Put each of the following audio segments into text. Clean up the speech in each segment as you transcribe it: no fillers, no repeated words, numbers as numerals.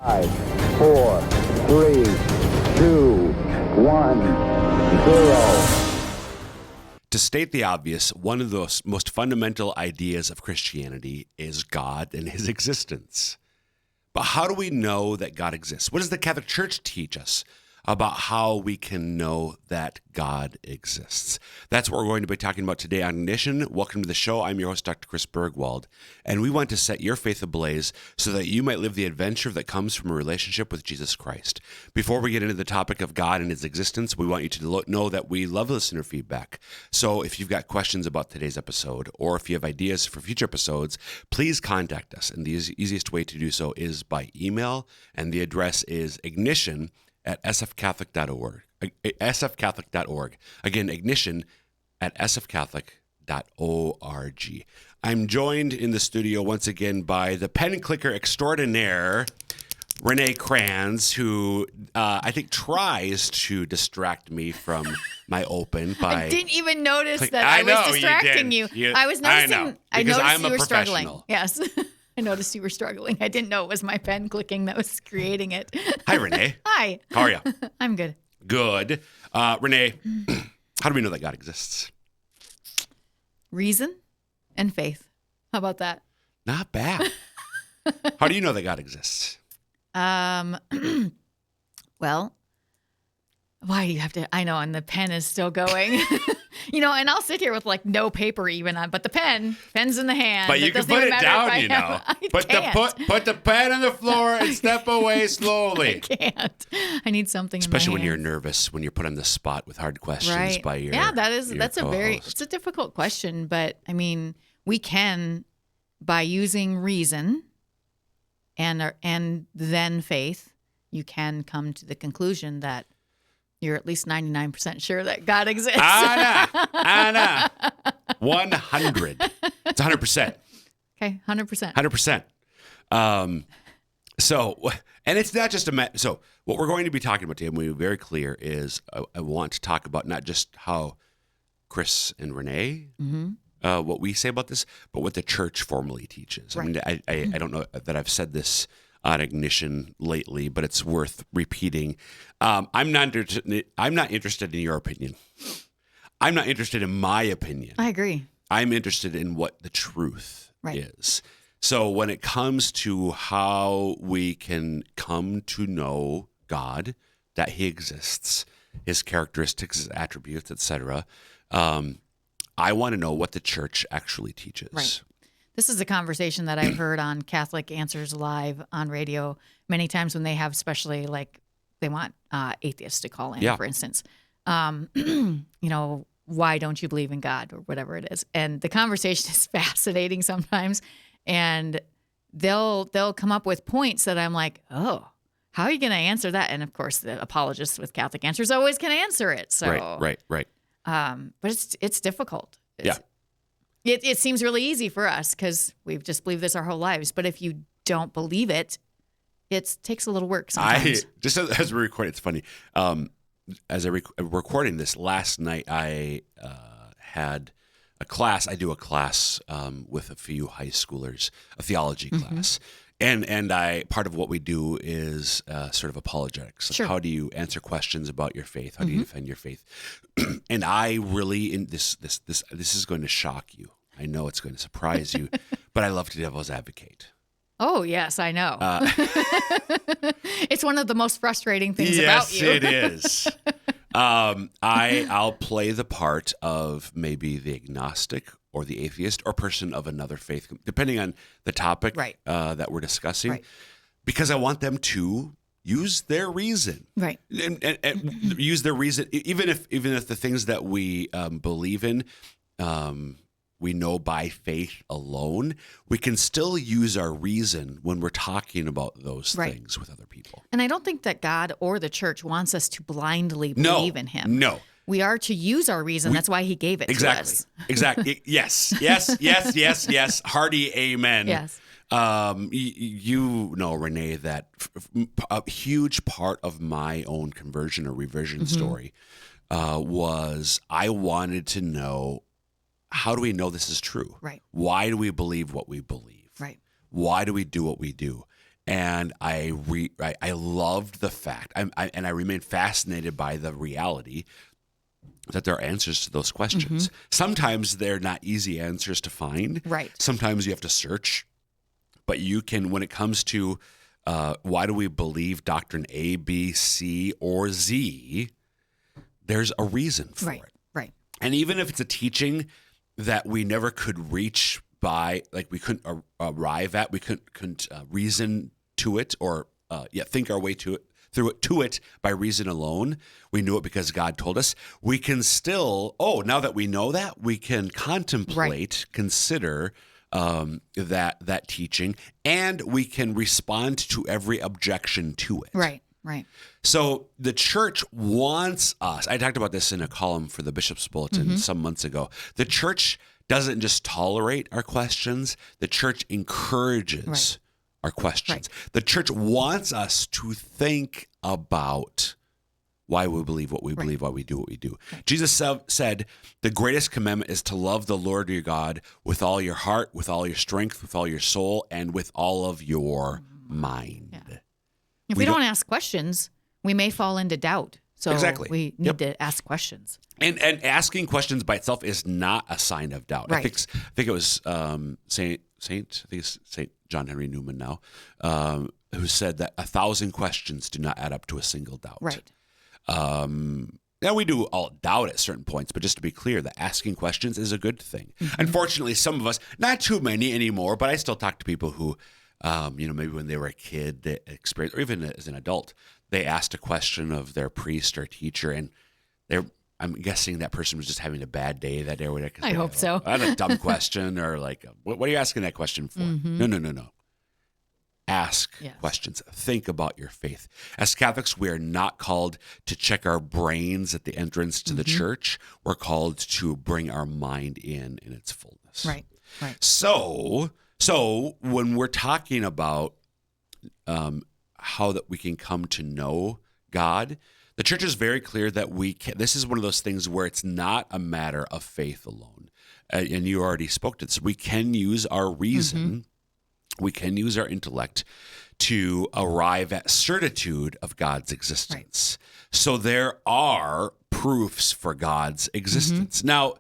5, 4, 3, 2, 1, 0. To state the obvious, one of the most fundamental ideas of Christianity is God and his existence. But how do we know that God exists? What does the Catholic Church teach us about how we can know that God exists? That's what we're going to be talking about today on Ignition. Welcome to the show. I'm your host, Dr. Chris Bergwald, and we want to set your faith ablaze so that you might live the adventure that comes from a relationship with Jesus Christ. Before we get into the topic of God and his existence, we want you to know that we love listener feedback. So if you've got questions about today's episode, or if you have ideas for future episodes, please contact us. And the easiest way to do so is by email, and the address is ignition@sfcatholic.org. sfcatholic.org. Again, ignition@sfcatholic.org. I'm joined in the studio once again by the pen clicker extraordinaire, Renae Kranz, who I think tries to distract me from my open by... I didn't even notice that I was distracting you. I was noticing. I noticed I'm you a were struggling. professional. Yes. I noticed you were struggling. I didn't know it was my pen clicking that was creating it. Hi, Renae. Hi. How are you? I'm good. Good. Renae, how do we know that God exists? Reason and faith. How about that? Not bad. How do you know that God exists? Well, why do you have to? I know, and the pen is still going. And I'll sit here with like no paper even on, but the pen's in the hand. But you can put it down, Put the pen on the floor and step away slowly. I can't. I need something Especially in my when you're hands. nervous, when you're put on the spot with hard questions Right. by your that's co-host. it's a difficult question, but I mean, we can, by using reason and then faith, you can come to the conclusion that you're at least 99% sure that God exists. Anna. 100. It's 100%. Okay, 100%. 100%. So, and it's not just so what we're going to be talking about today, and we're very clear, is I want to talk about not just how Chris and Renae, what we say about this, but what the church formally teaches. Right. I mean, I don't know that I've said this on Ignition lately, but it's worth repeating. I'm not interested in your opinion. I'm not interested in my opinion. I agree. I'm interested in what the truth Right. is. So when it comes to how we can come to know God, that he exists, his characteristics, his attributes, etc., I want to know what the church actually teaches. Right. This is a conversation that I've heard on Catholic Answers Live on radio many times when they have, especially like they want atheists to call in, for instance. Why don't you believe in God or whatever it is? And the conversation is fascinating sometimes, and they'll come up with points that I'm like, oh, how are you going to answer that? And of course, the apologists with Catholic Answers always can answer it. So Right. But it's difficult. Yeah. It seems really easy for us because we've just believed this our whole lives. But if you don't believe it, it takes a little work sometimes. Just as we record, it's funny. As I'm recording this last night, I had a class. I do a class with a few high schoolers, a theology class. And part of what we do is sort of apologetics. Like, Sure. how do you answer questions about your faith? How do you defend your faith? And I really, this is going to shock you. I know it's going to surprise you, but I love to devil's advocate. Oh, yes, I know. It's one of the most frustrating things about you. Yes, it is. I'll play the part of maybe the agnostic or the atheist or person of another faith, depending on the topic that we're discussing, because I want them to use their reason, Right. and use their reason, even if the things that we believe in, we know by faith alone, we can still use our reason when we're talking about those things with other people. And I don't think that God or the church wants us to blindly believe in him. No. We are to use our reason. That's why he gave it to us. Exactly. Yes. Hearty amen. Yes. Renae, that a huge part of my own conversion or reversion story was I wanted to know, how do we know this is true? Right. Why do we believe what we believe? Right. Why do we do what we do? And I loved the fact, and I remain fascinated by the reality that there are answers to those questions. Mm-hmm. Sometimes they're not easy answers to find. Right. Sometimes you have to search. But you can, when it comes to why do we believe doctrine A, B, C, or Z, there's a reason for it. Right. And even if it's a teaching that we never could reach by, like we couldn't arrive at, we couldn't reason to it or think our way to it by reason alone. We knew it because God told us. We can still, now that we know that, we can contemplate, consider that teaching, and we can respond to every objection to it. Right. So the church wants us. I talked about this in a column for the Bishop's Bulletin some months ago. The church doesn't just tolerate our questions. The church encourages our questions. Right. The church wants us to think about why we believe what we believe, why we do what we do. Right. Jesus said, the greatest commandment is to love the Lord your God with all your heart, with all your strength, with all your soul, and with all of your mind. Yeah. If we don't ask questions, we may fall into doubt. So we need to ask questions. And asking questions by itself is not a sign of doubt. Right. I think it was Saint John Henry Newman now, who said that 1,000 questions do not add up to a single doubt. Right. Now, we do all doubt at certain points, but just to be clear, that asking questions is a good thing. Mm-hmm. Unfortunately, some of us, not too many anymore, but I still talk to people who, maybe when they were a kid, they experienced, or even as an adult, they asked a question of their priest or teacher, and I'm guessing that person was just having a bad day that day or whatever. I hope so. I had a dumb question, or like, what are you asking that question for? Mm-hmm. No. Ask questions. Think about your faith. As Catholics, we are not called to check our brains at the entrance to the church. We're called to bring our mind in its fullness. Right. So when we're talking about how that we can come to know God, the church is very clear that we can. This is one of those things where it's not a matter of faith alone. And you already spoke to this. We can use our reason. We can use our intellect to arrive at certitude of God's existence. Right. So there are proofs for God's existence. Now,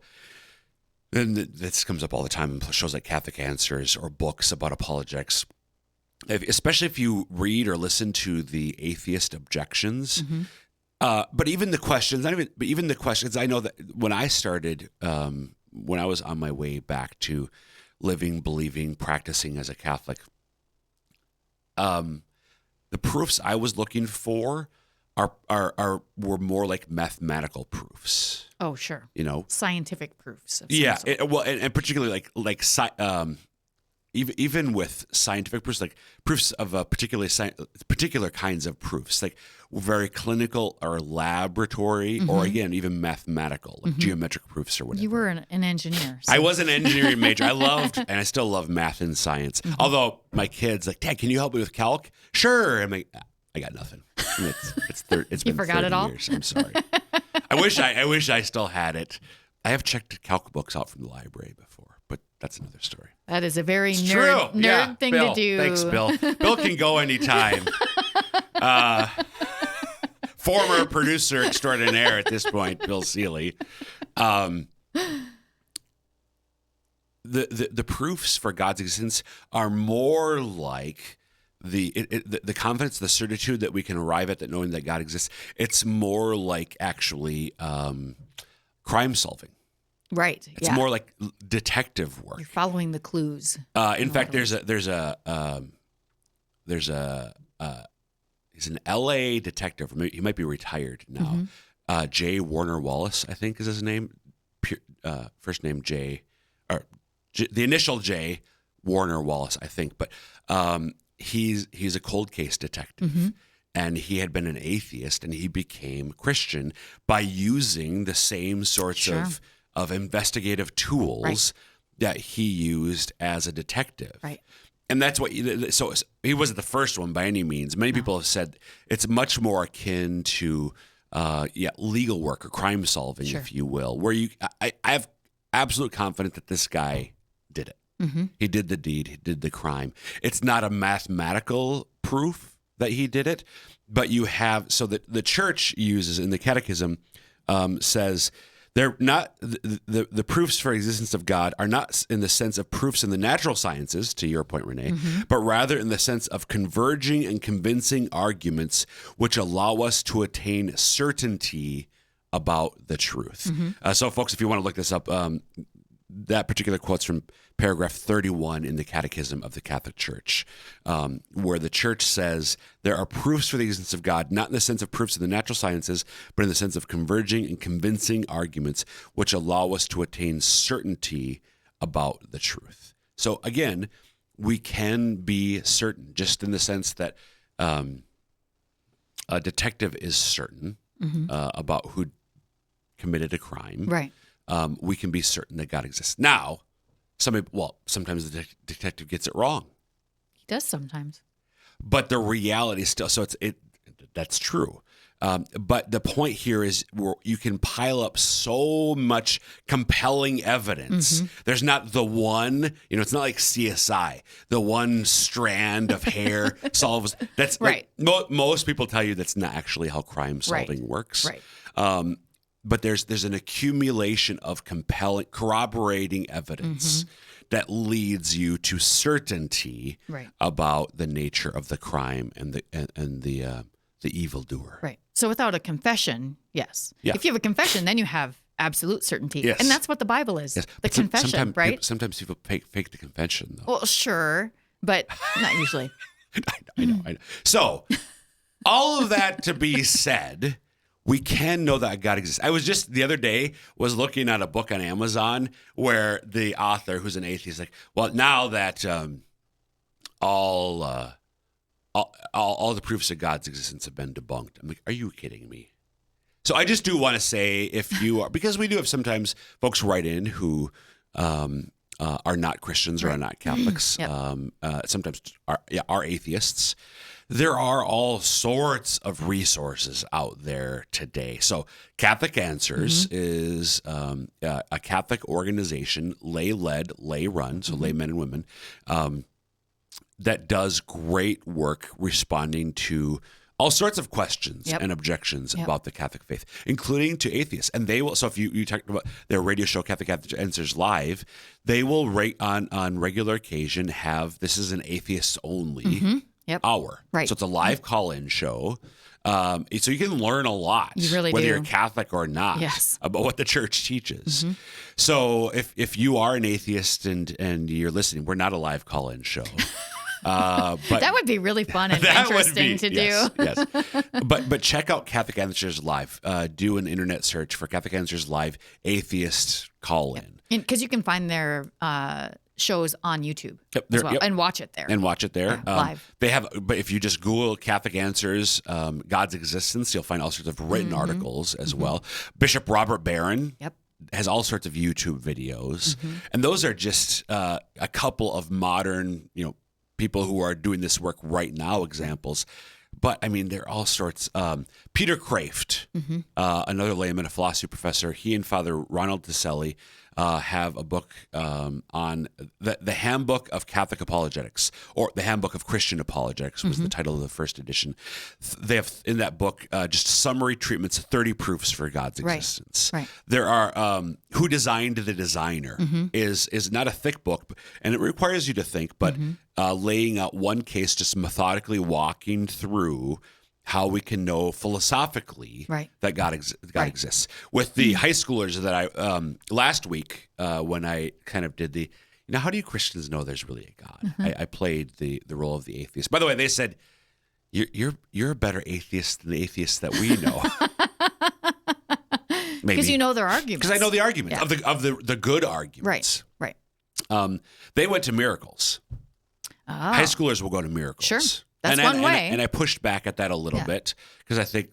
and this comes up all the time in shows like Catholic Answers or books about apologetics, especially if you read or listen to the atheist objections. But even the questions, I know that when I started, when I was on my way back to living, believing, practicing as a Catholic, the proofs I was looking for were more like mathematical proofs. Oh, sure. Scientific proofs. Of Yeah. And particularly like even with scientific proofs, like proofs of a particular kinds of proofs, like very clinical or laboratory, or again, even mathematical, like geometric proofs or whatever. You were an engineer. So. I was an engineering major. I loved, and I still love math and science. Although my kids like, Dad, can you help me with calc? Sure. I'm like, I got nothing. It's been 30 years. I'm sorry. I wish I still had it. I have checked calc books out from the library before, but that's another story. That is a very nerd thing Bill, to do. Thanks, Bill. Bill can go anytime. Former producer extraordinaire at this point, Bill Seeley. The proofs for God's existence are more like the confidence, the certitude that we can arrive at that knowing that God exists. It's more like actually crime solving. Right. It's more like detective work. You're following the clues. In fact, he's an LA detective. He might be retired now. J. Warner Wallace, I think is his name. First name J, or the initial J, Warner Wallace, I think. But he's a cold case detective. And he had been an atheist, and he became Christian by using the same sorts of investigative tools that he used as a detective. Right. And that's what, so he wasn't the first one by any means. Many people have said it's much more akin to, legal work or crime solving, if you will, where I have absolute confidence that this guy did it. He did the deed. He did the crime. It's not a mathematical proof that he did it, but you have, so that the church uses in the catechism, says they're not, the proofs for existence of God are not in the sense of proofs in the natural sciences, to your point, Renae, but rather in the sense of converging and convincing arguments which allow us to attain certainty about the truth. So folks, if you want to look this up, that particular quote's from paragraph 31 in the Catechism of the Catholic Church, where the church says there are proofs for the existence of God, not in the sense of proofs in the natural sciences, but in the sense of converging and convincing arguments which allow us to attain certainty about the truth. So again, we can be certain, just in the sense that a detective is certain about who committed a crime. Right. We can be certain that God exists. Now, sometimes the detective gets it wrong. He does sometimes. But the reality is still, so that's true. But the point here is you can pile up so much compelling evidence. There's not the one, it's not like CSI, the one strand of hair solves. That's right. Like, most people tell you that's not actually how crime solving works. Right. But there's an accumulation of compelling, corroborating evidence that leads you to certainty about the nature of the crime and the evildoer. Right. So without a confession, yes. Yeah. If you have a confession, then you have absolute certainty. Yes. And that's what the Bible is. Yes. The confession, right? Sometimes people fake the confession, though. Well, sure, but not usually. I know. So, all of that to be said, we can know that God exists. I was just the other day was looking at a book on Amazon where the author, who's an atheist, like, well, now that all the proofs of God's existence have been debunked. I'm like, are you kidding me? So I just do want to say, if you are, because we do have sometimes folks write in who are not Christians or are not Catholics, sometimes are atheists. There are all sorts of resources out there today. So Catholic Answers is a Catholic organization, lay-led, lay-run, so laymen and women, that does great work responding to all sorts of questions and objections about the Catholic faith, including to atheists. And they will, so if you talked about their radio show, Catholic Answers Live, they will on regular occasion have, this is an atheist only hour. Right. So it's a live call-in show. So you can learn a lot, you really whether do. you're Catholic or not, about what the church teaches. So if you are an atheist and you're listening, we're not a live call-in show. But that would be really fun and interesting to do. Yes. But check out Catholic Answers Live. Do an internet search for Catholic Answers Live Atheist Call-In. Because you can find their shows on YouTube as well, and watch it there. Live. They have, but if you just Google Catholic Answers, God's existence, you'll find all sorts of written articles as well. Bishop Robert Barron. Has all sorts of YouTube videos, and those are just a couple of modern, people who are doing this work right now examples. But I mean, there are all sorts. Peter Kraft, another layman, a philosophy professor, he and Father Ronald Tiselli have a book on the Handbook of Catholic Apologetics, or the Handbook of Christian Apologetics was the title of the first edition. They have in that book just summary treatments, 30 proofs for God's existence. Right. There are Who Designed the Designer is not a thick book, and it requires you to think, but laying out one case, just methodically walking through how we can know philosophically that God exists. With the high schoolers that I last week when I kind of did how do you Christians know there's really a God? I played the role of the atheist. By the way, they said you're a better atheist than the atheists that we know. Maybe because you know their arguments. Because I know the arguments of the good arguments. Right. They went to miracles. Oh. High schoolers will go to miracles. Sure. That's one way. And I pushed back at that a little bit because I think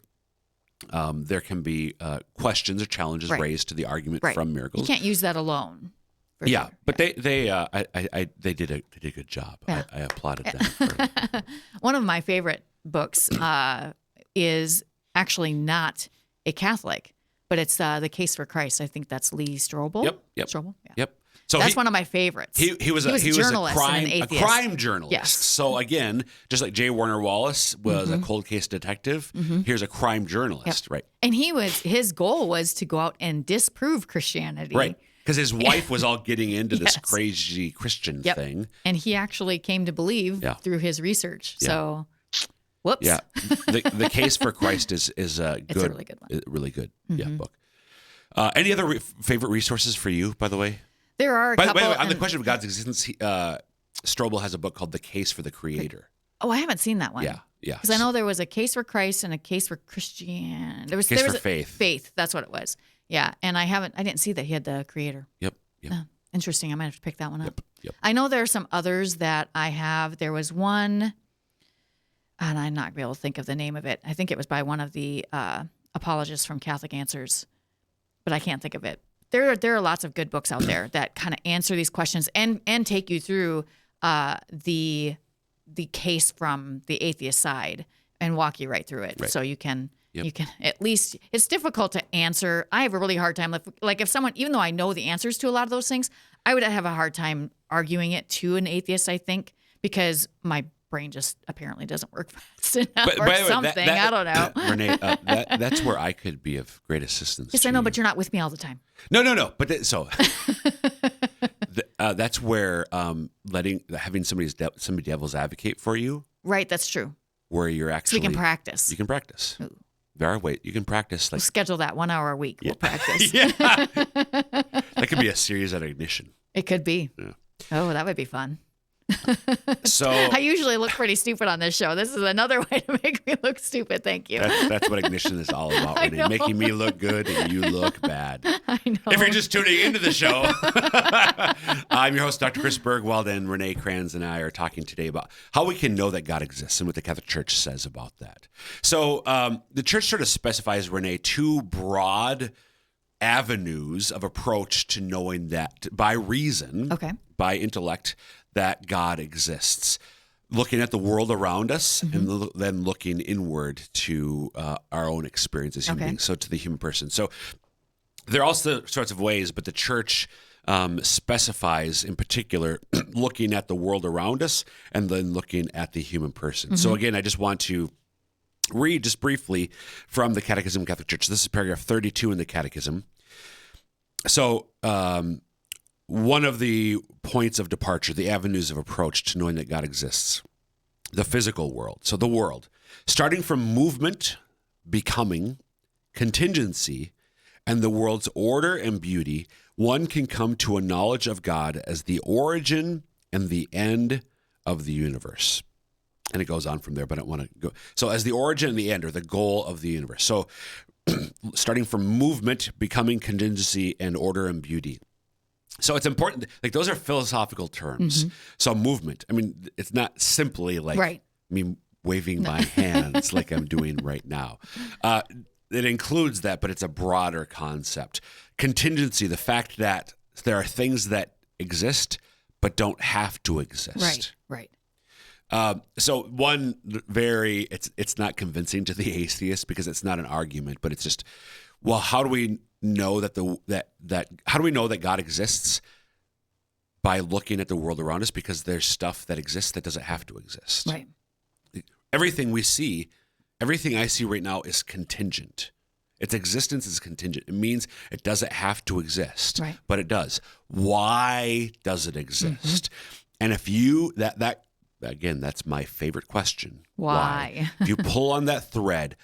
there can be questions or challenges raised to the argument from miracles. You can't use that alone. Yeah, but they did a good job. Yeah. I applauded them. For One of my favorite books is actually not a Catholic, but it's The Case for Christ. I think that's Lee Strobel. Yep. Strobel? Yeah. Yep. So That's one of my favorites. He was a journalist and an a atheist. crime journalist. Yes. So again, just like J. Warner Wallace was a cold case detective, here's a crime journalist, right? And his goal was to go out and disprove Christianity. Right. Because his wife was all getting into this Yes. crazy Christian thing. And he actually came to believe through his research. Yeah. So, whoops. Yeah. The Case for Christ is a It's a really good one. Really good book. Any other favorite resources for you, by the way? There are a By couple. the way, on the question of God's existence, Strobel has a book called The Case for the Creator. Oh, I haven't seen that one. Yeah. Because I know there was a case for Christ and a case for Christianity. There was for a faith. Faith, that's what it was. Yeah, and I didn't see that he had the Creator. Yep. Interesting. I might have to pick that one up. Yep. I know there are some others that I have. There was one, and I'm not able to think of the name of it. I think it was by one of the apologists from Catholic Answers, but I can't think of it. There are lots of good books out there that kind of answer these questions and take you through the case from the atheist side and walk you right through it, so you can at least. It's difficult to answer. I have a really hard time. Like if someone, even though I know the answers to a lot of those things, I would have a hard time arguing it to an atheist. I think because my brain just apparently doesn't work fast enough or something. I don't know. Renae, that's where I could be of great assistance. Yes, to I know, you. but you're not with me all the time. No. But that's where having somebody devil's advocate for you. Right, that's true. Where you're actually So we can practice. You can practice. Ooh. There are ways you can practice. We'll schedule that 1 hour a week. We'll practice. Yeah. That could be a series at Ignition. It could be. Yeah. Oh, that would be fun. So I usually look pretty stupid on this show. This is another way to make me look stupid. Thank you. that's what Ignition is all about, I Renae. know. Making me look good and you look bad. I know. If you're just tuning into the show, I'm your host, Dr. Chris Bergwald, and Renae Kranz and I are talking today about how we can know that God exists and what the Catholic Church says about that. So the Church sort of specifies, Renae, two broad avenues of approach to knowing that by reason, by intellect, that God exists. Looking at the world around us and then looking inward to our own experience as human beings, so to the human person. So there are also sorts of ways, but the Church specifies in particular looking at the world around us and then looking at the human person. So again, I just want to read just briefly from the Catechism of the Catholic Church. This is paragraph 32 in the Catechism. So one of the points of departure, the avenues of approach to knowing that God exists, the physical world. So the world, starting from movement, becoming, contingency, and the world's order and beauty, one can come to a knowledge of God as the origin and the end of the universe. And it goes on from there, but I don't want to go. So as the origin and the end, or the goal of the universe. So starting from movement, becoming, contingency, and order and beauty. So it's important, like those are philosophical terms. So movement, I mean, it's not simply like me waving my hands like I'm doing right now. It includes that, but it's a broader concept. Contingency, the fact that there are things that exist but don't have to exist. Right. So one it's not convincing to the atheist because it's not an argument, but it's just, well, how do we know how do we know that God exists? By looking at the world around us, because there's stuff that exists that doesn't have to exist. Right. Everything we see, everything I see right now is contingent. Its existence is contingent. It means it doesn't have to exist, but it does. Why does it exist? And if you that again, that's my favorite question. Why? If you pull on that thread,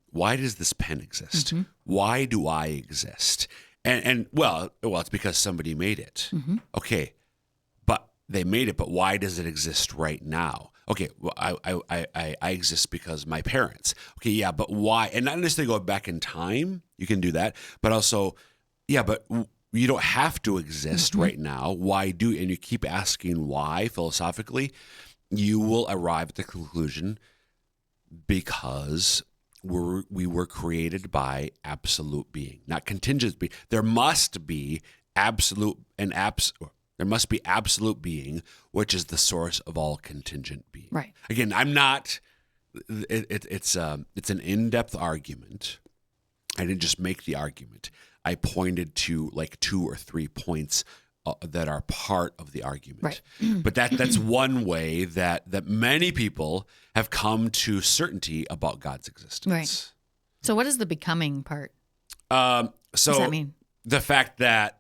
why does this pen exist? Why do I exist? And well, it's because somebody made it. Okay, but they made it. But why does it exist right now? Okay, well, I exist because my parents. Okay, yeah, but why? And not necessarily go back in time. You can do that, but also, yeah, but you don't have to exist right now. Why do? And you keep asking why philosophically, you will arrive at the conclusion because we were created by absolute being, not contingent being. There must be absolute being, which is the source of all contingent being. Right. Again, I'm not. It's an in-depth argument. I didn't just make the argument. I pointed to like 2 or 3 points that are part of the argument. Right. But that's one way that many people have come to certainty about God's existence. Right. So what is the becoming part? So What does that mean? The fact that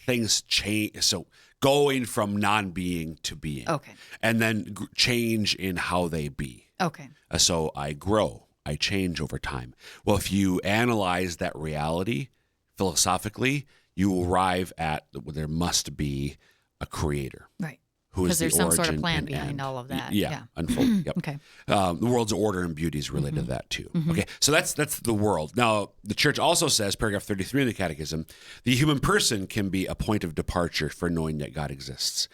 things change. So going from non-being to being. Okay. And then change in how they be. Okay. So I grow, I change over time. Well, if you analyze that reality philosophically, you arrive at there must be a creator. Right. Who is Because there's the some sort of origin plan and behind end. all of that. Yeah. Unfold. Yep. Okay. The world's order and beauty is related to that too. Okay, so that's the world. Now, the church also says, paragraph 33 in the Catechism, the human person can be a point of departure for knowing that God exists.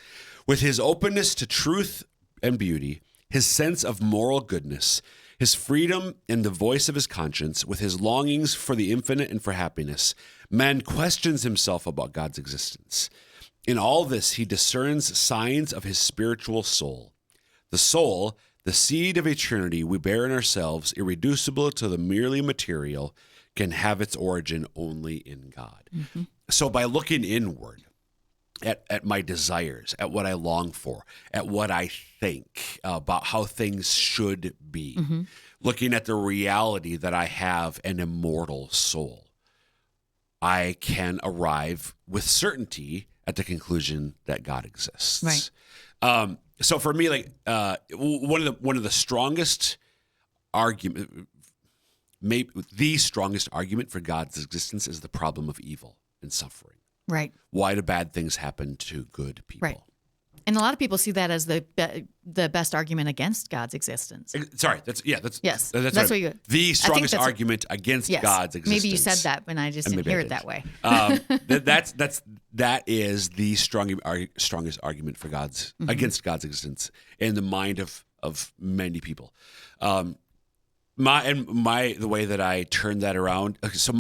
With his openness to truth and beauty, his sense of moral goodness, his freedom in the voice of his conscience, with his longings for the infinite and for happiness, man questions himself about God's existence. In all this, he discerns signs of his spiritual soul. The soul, the seed of eternity we bear in ourselves, irreducible to the merely material, can have its origin only in God. Mm-hmm. So by looking inward at my desires, at what I long for, at what I think about how things should be, looking at the reality that I have an immortal soul, I can arrive with certainty at the conclusion that God exists. Right. So for me, like one of the strongest argument, maybe the strongest argument for God's existence is the problem of evil and suffering. Right. Why do bad things happen to good people? Right. And a lot of people see that as the best argument against God's existence. Sorry, that's Yes, that's that's right. what you. The strongest that's argument against Yes. God's existence. Maybe you said that when I just didn't maybe hear I it did. that way. That is the strongest argument for God's against God's existence in the mind of many people. The way that I turn that around. Okay, so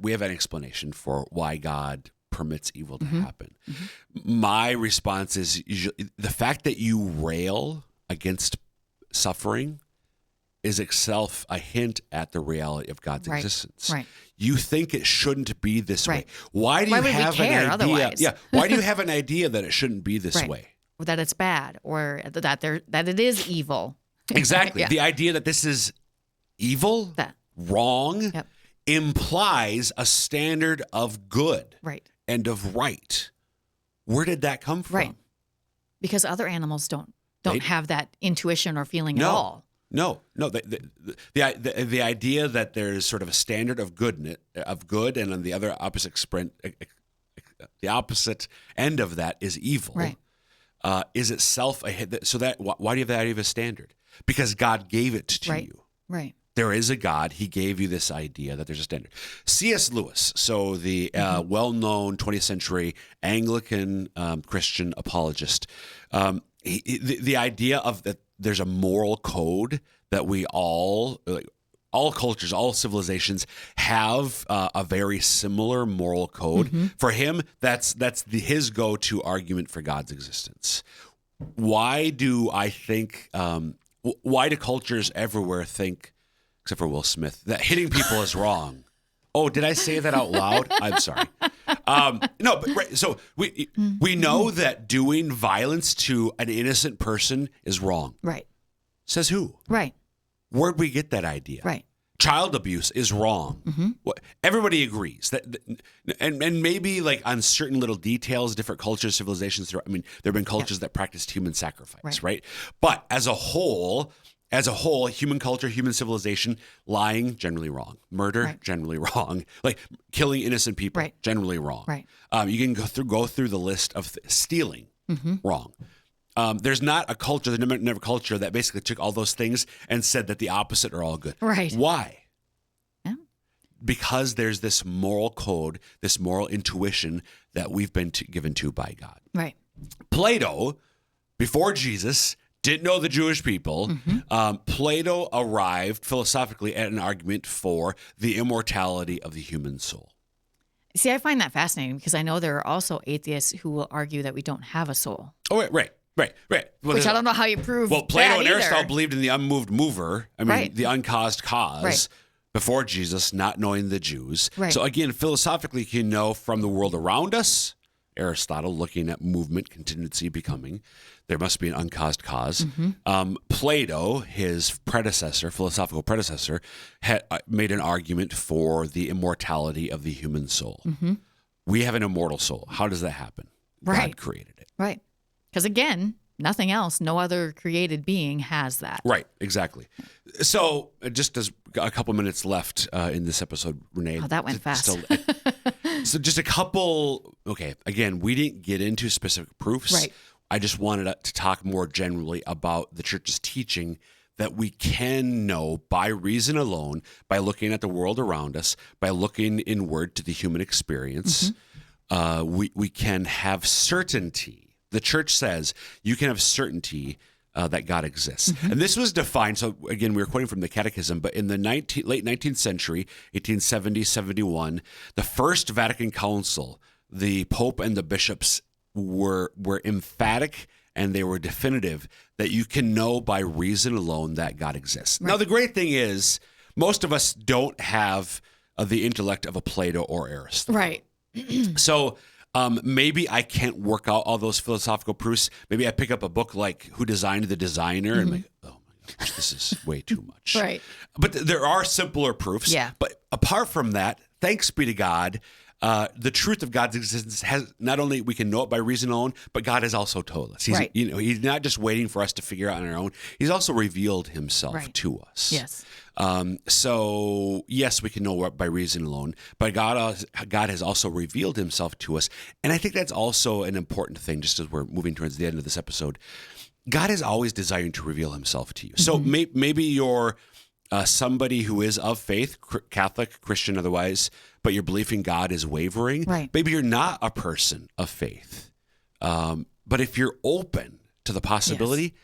we have an explanation for why God permits evil to happen. My response is usually the fact that you rail against suffering is itself a hint at the reality of God's existence. Right. You think it shouldn't be this Right. way. Why do you Why would we have care an idea? otherwise? Yeah. Why do you have an idea that it shouldn't be this Right. way? Or that it's bad, or that it is evil. Exactly. Yeah. The idea that this is evil, wrong, Yep. implies a standard of good Right. and of right. Where did that come from? Right. Because other animals don't have that intuition or feeling at all. No. The idea that there's sort of a standard of good, and on the other the opposite end of that is evil. Right. Is itself a hit. So that why do you have that idea of a standard? Because God gave it to Right. you. Right. There is a God. He gave you this idea that there's a standard. C.S. Lewis, so the well-known 20th century Anglican Christian apologist, the idea of that there's a moral code that we all cultures, all civilizations have a very similar moral code. For him, that's his go-to argument for God's existence. Why do I think? Why do cultures everywhere think, except for Will Smith, that hitting people is wrong? Oh, did I say that out loud? I'm sorry. No, but right. So we know that doing violence to an innocent person is wrong. Right. Says who? Right. Where'd we get that idea? Right. Child abuse is wrong. Everybody agrees that, and maybe like on certain little details, different cultures, civilizations. I mean, there have been cultures that practiced human sacrifice, right? But as a whole, human culture, human civilization, lying generally wrong, murder generally wrong, like killing innocent people generally wrong. Right. You can go through the list of stealing wrong. There's not a culture, there's never a culture that basically took all those things and said that the opposite are all good. Right. Why? Yeah. Because there's this moral code, this moral intuition that we've been given to by God. Right. Plato, before Jesus, didn't know the Jewish people. Plato arrived philosophically at an argument for the immortality of the human soul. See, I find that fascinating because I know there are also atheists who will argue that we don't have a soul. Oh, right. Well, Which I don't know how you prove. Well, Plato that and either. Aristotle believed in the unmoved mover. I mean, the uncaused cause before Jesus, not knowing the Jews. Right. So again, philosophically, you know from the world around us Aristotle, looking at movement, contingency, becoming. There must be an uncaused cause. Plato, his predecessor, philosophical predecessor, had made an argument for the immortality of the human soul. We have an immortal soul. How does that happen? Right. God created it. Right. Because again, nothing else, no other created being has that. Right, exactly. So just as a couple minutes left in this episode, Renae. Oh, that went fast. So just a couple, okay, again, we didn't get into specific proofs. Right. I just wanted to talk more generally about the church's teaching that we can know by reason alone, by looking at the world around us, by looking inward to the human experience. We can have certainty. The church says you can have certainty that God exists. And this was defined, so again, we were quoting from the Catechism, but in the late 19th century, 1870, 71, the First Vatican Council, the Pope and the bishops were emphatic and they were definitive that you can know by reason alone that God exists. Right. Now, the great thing is most of us don't have the intellect of a Plato or Aristotle. Right. So maybe I can't work out all those philosophical proofs. Maybe I pick up a book like Who Designed the Designer and I'm like, oh my gosh, this is way too much. Right. But there are simpler proofs. Yeah. But apart from that, thanks be to God, the truth of God's existence has not only we can know it by reason alone, but God has also told us. He's, Right. He's not just waiting for us to figure out on our own. He's also revealed himself Right. to us. Yes. So yes, we can know it by reason alone, but God has also revealed himself to us. And I think that's also an important thing, just as we're moving towards the end of this episode. God is always desiring to reveal himself to you. So maybe you're somebody who is of faith, Catholic, Christian, otherwise, but your belief in God is wavering. Right. Maybe you're not a person of faith. But if you're open to the possibility,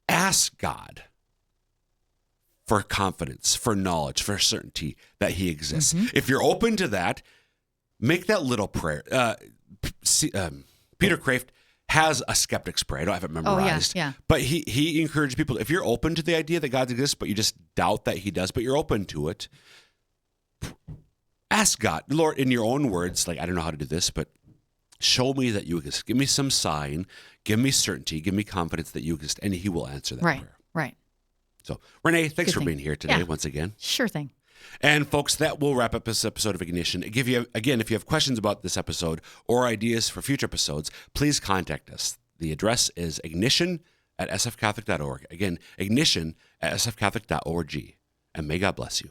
ask God for confidence, for knowledge, for certainty that he exists. If you're open to that, make that little prayer. Peter Kraft has a skeptic's prayer. I don't have it memorized. Yeah. But he encouraged people, if you're open to the idea that God exists, but you just doubt that he does, but you're open to it, ask God, Lord, in your own words, like, I don't know how to do this, but show me that you exist. Give me some sign. Give me certainty. Give me confidence that you exist. And he will answer that prayer. Right. So, Renae, thanks Good for thing. being here today Yeah. once again. Sure thing. And folks, that will wrap up this episode of Ignition. If you have questions about this episode or ideas for future episodes, please contact us. The address is ignition@sfcatholic.org. Again, ignition@sfcatholic.org. And may God bless you.